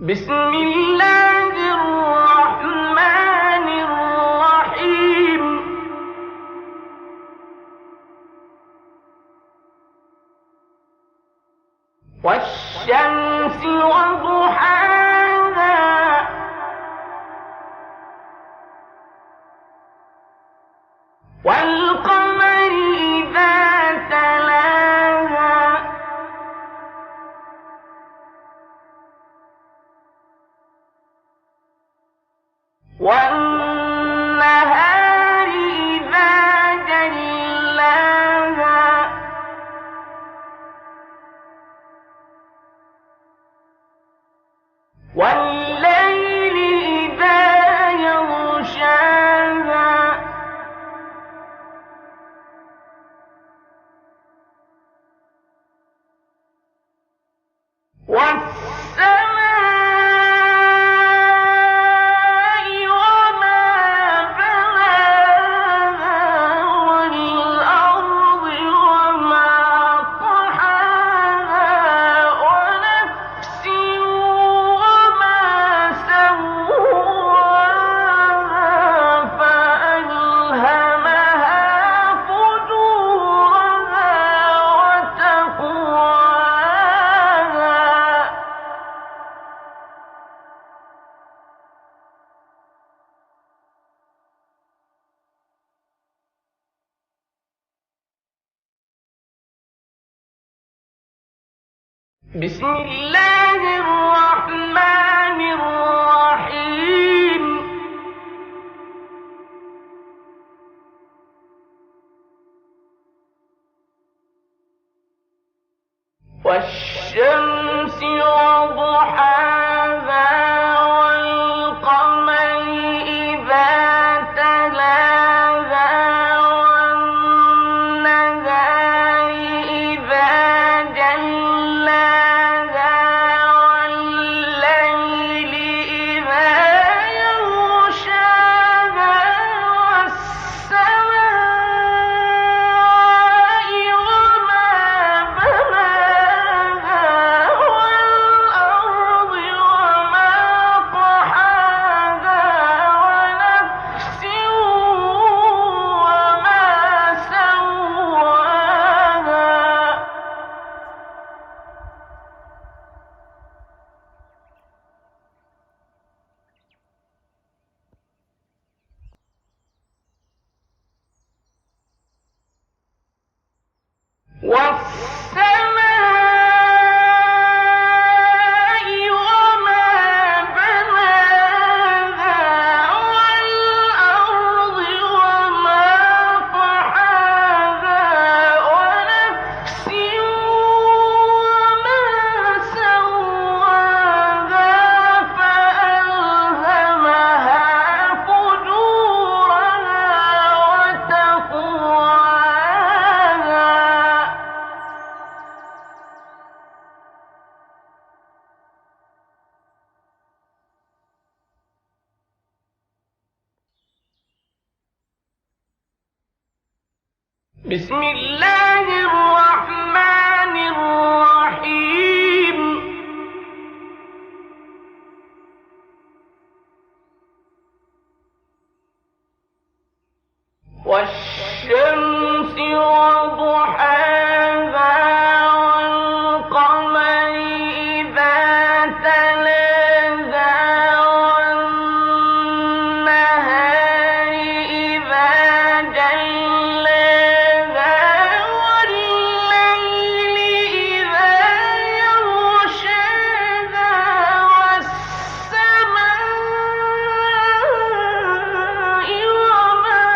بسم الله الرحمن الرحيم. والشمس وضحاها والقمر إذا تلاها والنهار إذا جلاها والليل إذا يغشاها والسماء وما بناها والأرض وما طحاها ونفس وما سواها فألهمها فجورها وتقواها. بسم الله الرحمن الرحيم. والشمس وضحاها والقمر إذا تلاها والنهار إذا جلاها والليل إذا يغشاها والسماء وما بناها والأرض وما طحاها ونفس وما سواها والسماء وما بناها والأرض وما طحاها ونفس وما سواها فألهمها فجورها وتقواها. بسم الله الرحمن الرحيم. والشمس وضحاها والقمر إذا تلاها والنهار إذا جلاها والليل إذا يغشاها والسماء وما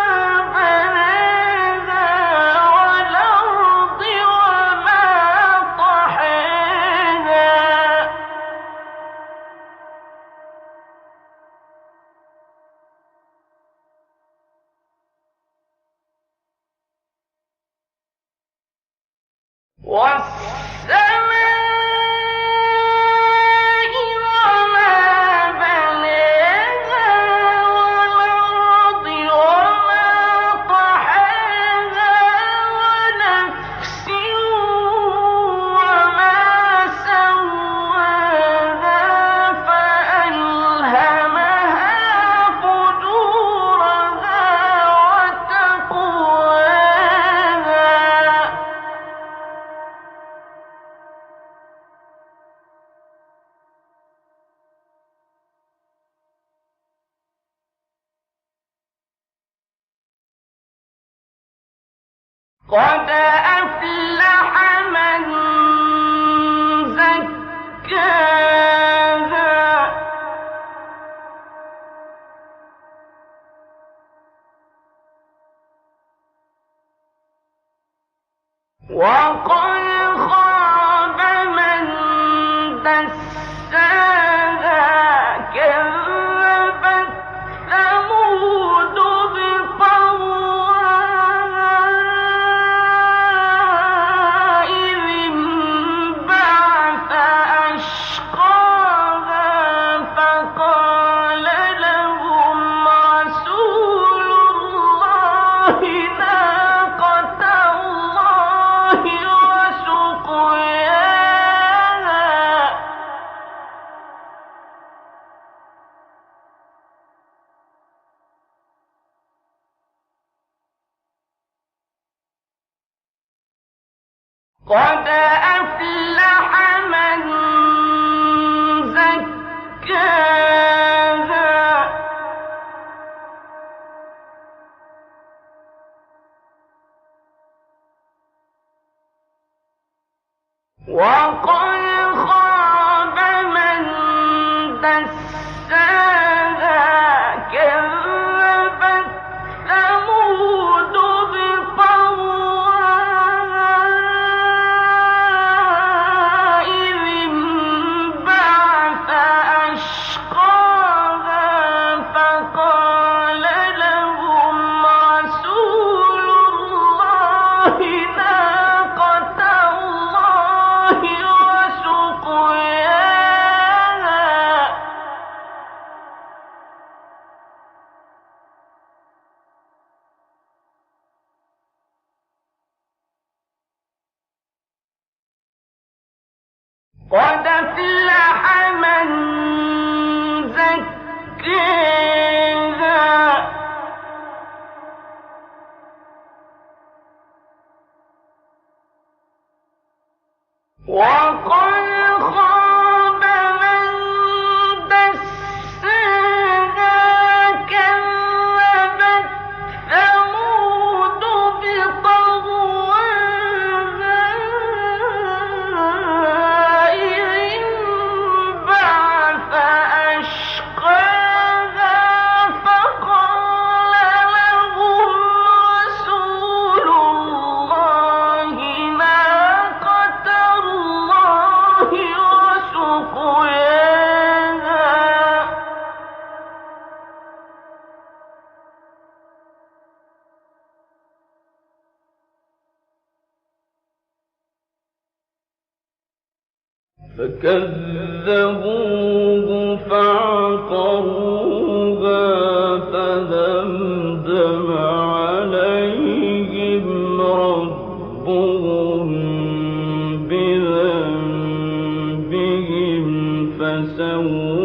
بناها والأرض وما طحاها قد أفلح من زكاها وقد خاب من دساها كذبت ثمود بطغواها إذ انبعث أشقاها فقال لهم رسول الله ناقة الله وسقياها قد أفلح من زكاها وقد خاب من دساها كذبت ثمود بطغواها إذ انبعث أشقاها فقال لهم رسول الله ناقة الله وسقياها قد أفلح من زكاها وقد خاب من دساها كذبت ثمود بطغواها إذ انبعث أشقاها فقال لهم رسول الله ناقة الله وسقياها فكذبوه فعقروها فدمدم عليهم ربهم بذنبهم فسواها